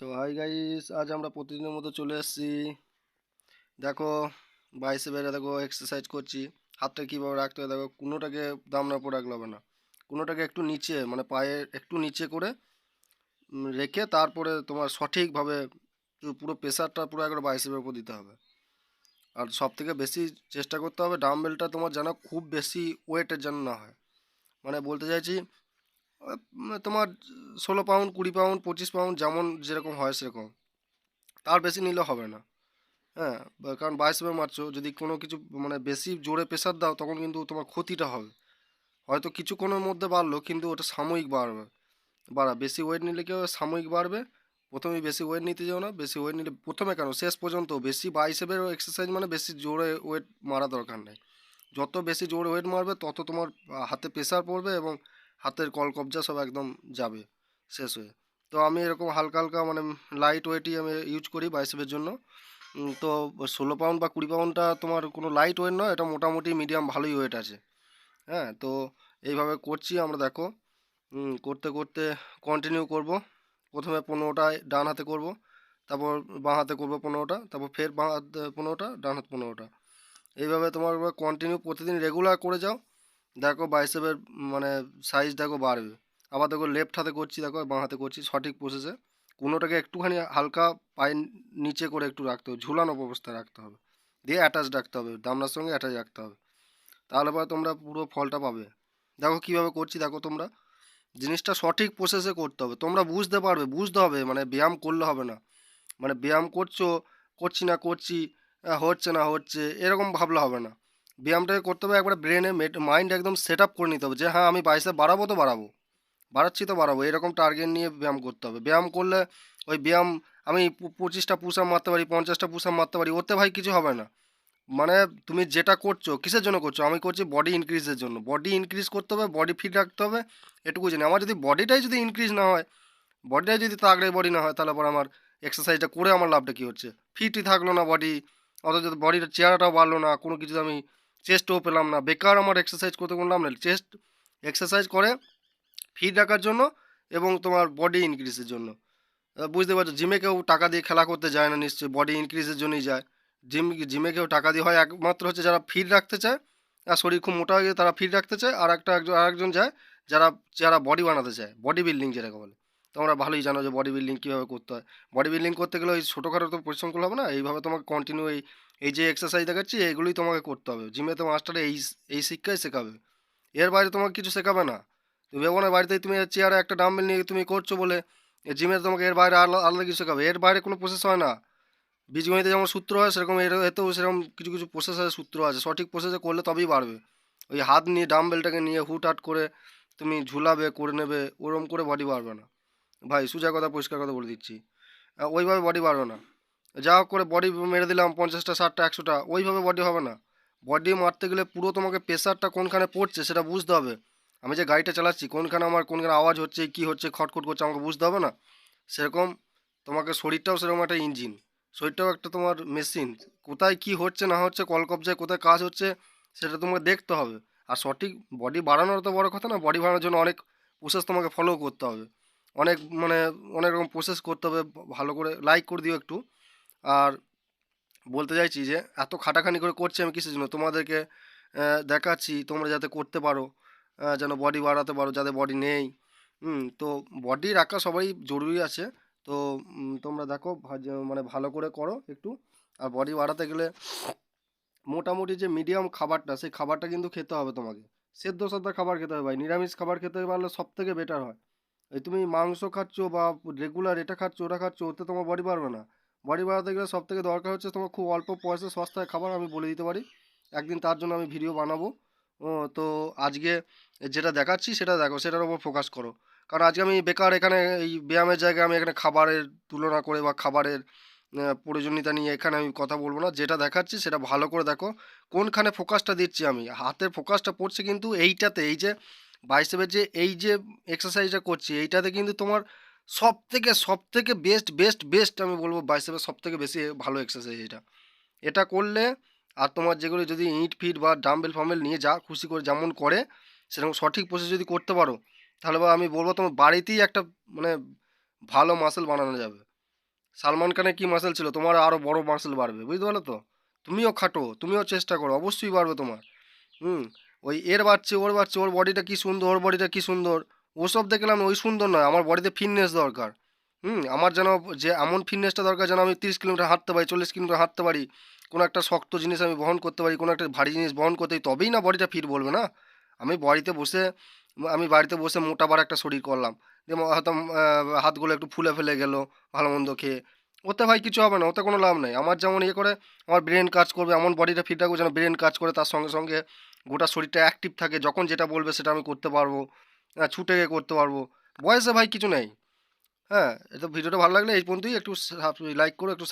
তো hi guys, আজ আমরা প্রতিদিনের মতো চলে এসেছি। দেখো, বাইসে বেড়ে দেখো এক্সারসাইজ করছি। হাতটা কীভাবে রাখতে হবে দেখো, কোনোটাকে দামনার উপর রাখলে হবে না, কোনোটাকে একটু নিচে মানে পায়ের একটু নিচে করে রেখে তারপরে তোমার সঠিকভাবে পুরো প্রেসারটা পুরো একবার বাইসেপের উপর দিতে হবে। আর সব থেকে বেশি চেষ্টা করতে হবে ডাম্বেলটা তোমার যেন খুব বেশি ওয়েটের যেন না হয়। মানে বলতে চাইছি, তোমার 16 পাউন্ড, 20 পাউন্ড, 25 পাউন্ড যেমন যেরকম হয় সেরকম, তার বেশি নিলে হবে না। হ্যাঁ, কারণ বাইসেপে মারছো, যদি কোনো কিছু মানে বেশি জোরে প্রেসার দাও তখন কিন্তু তোমার ক্ষতিটা হবে। হয়তো কিছুক্ষণের মধ্যে বাড়লো কিন্তু ওটা সাময়িক বাড়বে। বেশি ওয়েট নিলে কি হবে, সাময়িক বাড়বে। প্রথমেই বেশি ওয়েট নিতে যাও না, বেশি ওয়েট নিলে প্রথমে কেন শেষ পর্যন্ত বেশি বাইসেপের এক্সারসাইজ মানে বেশি জোরে ওয়েট মারা দরকার নেই। যত বেশি জোরে ওয়েট মারবে তত তোমার হাতে প্রেসার পড়বে এবং হাতের কলকবজা সব একদম যাবে শেষ হয়ে। তো আমি এরকম হালকা হালকা মানে লাইট ওয়েটই আমি ইউজ করি বাইসেপের জন্য। তো 16 পাউন্ড বা 20 পাউন্ডটা তোমার কোনো লাইট ওয়েট নয়, এটা মোটামুটি মিডিয়াম ভালোই ওয়েট আছে। হ্যাঁ, তো এইভাবে করছি আমরা দেখো। করতে করতে কন্টিনিউ করব। প্রথমে 15টায় ডান হাতে করব, তারপর বাঁ হাতে করব 15টা, তারপর ফের বাঁ হাত 15টা, ডান হাত 15টা। এইভাবে তোমার কন্টিনিউ প্রতিদিন রেগুলার করে যাও, দেখো বাইসেপের মানে সাইজ দেখো বাড়বে। আবার দেখো লেফট হাতে করছি, দেখো বাঁ হাতে করছি সঠিক প্রসেসে। কোনোটাকে একটুখানি হালকা পায়ের নিচে করে একটু রাখতে হবে, ঝুলানো অবস্থায় রাখতে হবে, দিয়ে অ্যাটাচ রাখতে হবে, দামনার সঙ্গে অ্যাটাচ রাখতে হবে। তাহলে পরে তোমরা পুরো ফলটা পাবে। দেখো কীভাবে করছি, দেখো তোমরা জিনিসটা সঠিক প্রসেসে করতে হবে, তোমরা বুঝতে পারবে, বুঝতে হবে, মানে ব্যায়াম করলে হবে না। মানে ব্যায়াম করছো, করছি না করছি, হচ্ছে না হচ্ছে এরকম ভাবলে হবে না। ব্যায়ামটাকে করতে হবে একবারে ব্রেনে মাইন্ড একদম সেট আপ করে নিতে হবে যে হ্যাঁ আমি বাইসেপ বাড়াবো তো বাড়াবো, বাড়াচ্ছি তো বাড়াবো, এরকম টার্গেট নিয়ে ব্যায়াম করতে হবে। ব্যায়াম করলে ওই ব্যায়াম আমি 25টা পুশ আপ মারতে পারি, 50টা পুশ আপ মারতে পারি, ওতে ভাই কিছু হবে না। মানে তুমি যেটা করছো কিসের জন্য করছো, আমি করছি বডি ইনক্রিজের জন্য, বডি ইনক্রিজ করতে হবে, বডি ফিট রাখতে হবে, এটুকু জানি। আমার যদি বডিটাই যদি ইনক্রিজ না হয়, বডিটাই যদি তাগড়ে বডি না হয়, তাহলে পর আমার এক্সারসাইজটা করে আমার লাভটা কী হচ্ছে? ফিটই থাকলো না বডি, অথচ বডির চেহারাটাও বাড়লো না, কোনো কিছু আমি চেস্টও পেলাম না, বেকার আমার এক্সারসাইজ করতে কোনো লাভ নেই। চেস্ট এক্সারসাইজ করে ফিট রাখার জন্য এবং তোমার বডি ইনক্রিজের জন্য। বুঝতে পারছো, জিমে কেউ টাকা দিয়ে খেলা করতে যায় না নিশ্চয়ই, বডি ইনক্রিজের জন্যই যায়। জিমে কেউ টাকা দিয়ে হয় একমাত্র হচ্ছে যারা ফিট রাখতে চায়, আর শরীর খুব মোটা হয়ে গিয়ে তারা ফিট রাখতে চায়, আর আরেকজন যায় যারা যারা বডি বানাতে চায়, বডি বিল্ডিং যেটাকে বলে। তোমরা ভালোই জানো যে বডি বিল্ডিং কীভাবে করতে হয়। বডি বিল্ডিং করতে গেলে ওই ছোটোখাটো তো পরিশ্রম করলে হবে না, এইভাবে তোমাকে কন্টিনিউ এই এই যে এক্সারসাইজ দেখাচ্ছি এইগুলোই তোমাকে করতে হবে। জিমে তো মাস্টারে এই শিক্ষাই শেখাবে, এর বাইরে তোমাকে কিছু শেখাবে না। তুমি ভেবো না বাড়িতে তুমি চেয়ারে একটা ডাম্বেল নিয়ে তুমি করছো বলে জিমে তোমাকে এর বাইরে আলাদা আলাদা কিছু শেখাবে, এর বাইরে কোনো প্রসেস হয় না। বীজগণিতে যেমন সূত্র হয় সেরকম এতেও সেরকম কিছু কিছু প্রসেসের সূত্র আছে, সঠিক প্রসেসে করলে তবেই বাড়বে। ওই হাত নিয়ে ডাম্বেলটাকে নিয়ে হুটহাট করে তুমি ঝুলাবে করে নেবে, ওরম করে বডি বাড়বে না ভাই, সোজা কথা পরিষ্কার কথা বলে দিচ্ছি। ওইভাবে বডি বাড়বে না। যা হোক করে বডি মেরে দিলাম 50টা 60টা 100টা, ওইভাবে বডি হবে না। বডি মারতে গেলে পুরো তোমাকে প্রেশারটা কোনখানে পড়ছে সেটা বুঝতে হবে। আমি যে গাড়িটা চালাচ্ছি কোনখানে আমার কোনখানে আওয়াজ হচ্ছে, কি হচ্ছে, খটখট করছে, আমাকে বুঝতে হবে না? সেরকম তোমাকে শরীরটাও সেরকম একটা ইঞ্জিন, শরীরটাও একটা তোমার মেশিন। কোথায় কি হচ্ছে না হচ্ছে, কলকবজায় কোথায় কাজ হচ্ছে সেটা তোমাকে দেখতে হবে। আর সঠিক বডি বাড়ানোর তো বড় কথা না, বডি বাড়ানোর জন্য অনেক প্রসেস তোমাকে ফলো করতে হবে। অনেক মানে অনেক রকম প্রসেস করতে হবে। ভালো করে লাইক করে দিও একটু। আর বলতে চাইছি যে এত খাটাখানি করে করছি আমি কিসের জন্য, তোমাদেরকে দেখাচ্ছি তোমরা যাতে করতে পারো, যেন বডি বাড়াতে পারো যাদের বডি নেই। তো বডি রাখা সবাই জরুরি আছে। তো তোমরা দেখো মানে ভালো করে করো একটু। আর বডি বাড়াতে গেলে মোটামুটি যে মিডিয়াম খাবারটা, সেই খাবারটা কিন্তু খেতে হবে তোমাকে। সেদ্ধ সাদা খাবার খেতে হবে ভাই, নিরামিষ খাবার খেতে পারলে সব থেকে বেটার হয়। এই তুমি মাংস খাচ্ছো বা রেগুলার এটা খাচ্ছো ওটা খাচ্ছো, ওতে তোমার বডি বাড়বে না। বডি বাড়াতে গেলে সব থেকে দরকার হচ্ছে তোমার খুব অল্প পয়সা সস্তায় খাবার আমি বলে দিতে পারি। একদিন তার জন্য আমি ভিডিও বানাবো। তো আজকে যেটা দেখাচ্ছি সেটা দেখো, সেটার উপর ফোকাস করো। কারণ আজকে আমি বেকার এখানে এই ব্যায়ামের জায়গায় আমি এখানে খাবারের তুলনা করে বা খাবারের প্রয়োজনীয়তা নিয়ে এখানে আমি কথা বলবো না। যেটা দেখাচ্ছি সেটা ভালো করে দেখো, কোনখানে ফোকাসটা দিচ্ছি আমি। হাতের ফোকাসটা পড়ছে কিন্তু এইটাতে, এই যে বাইসেপের যে এই যে এক্সারসাইজটা করছি এইটাতে কিন্তু তোমার সব থেকে বেস্ট বেস্ট বেস্ট আমি বলবো বাইসেপের সব থেকে বেশি ভালো এক্সারসাইজ এটা। এটা করলে আর তোমার যেগুলো যদি ইঁট ফিট বা ডাম্বেল ফাম্বেল নিয়ে যা খুশি করে যেমন করে সেরকম সঠিক প্রসেস যদি করতে পারো, তাহলে বা আমি বলবো তোমার বাড়িতেই একটা মানে ভালো মাসেল বানানো যাবে। সালমান খানের কি মাসেল ছিল, তোমার আরো বড় মাসেল বাড়বে, বুঝতে পারলে তো? তুমিও খাটো, তুমিও চেষ্টা করো, অবশ্যই বাড়বে তোমার। হুম। ওই এর বাড়ছে, ওর বাড়ছে, ওর বডিটা কি সুন্দর, ওর বডিটা কি সুন্দর, ওসব দেখলাম ওই সুন্দর নয়, আমার বডিতে ফিটনেস দরকার। আমার যেন যে এমন ফিটনেসটা দরকার যেন আমি 30 কিলোমিটার হাঁটতে পারি, 40 কিলোমিটার হাঁটতে পারি, কোনো একটা শক্ত জিনিস আমি বহন করতে পারি, কোনো একটা ভারী জিনিস বহন করতে পারি, তবেই না বডিটা ফিট বলবে না। আমি বাড়িতে বসে আমি বাড়িতে বসে মোটাবার একটা শরীর করলাম, যেমন হয়তো হাতগুলো একটু ফুলে ফেলে গেল ভালো মন্দ খেয়ে, ওতে ভাই কিছু হবে না, ওতে কোনো লাভ নেই। আমার যেমন ইয়ে করে আমার ব্রেন কাজ করবে, এমন বডিটা ফিট রাখবো যেন ব্রেন কাজ করে, তার সঙ্গে সঙ্গে গোটা শরীরটা অ্যাক্টিভ থাকে, যখন যেটা বলবে সেটা আমি করতে পারবো, ছুটে গিয়ে করতে পারবো। বয়সে ভাই কিছু নেই। হ্যাঁ, এটা ভিডিওটা ভালো লাগলে এই পর্যন্তই, একটু লাইক করো, একটু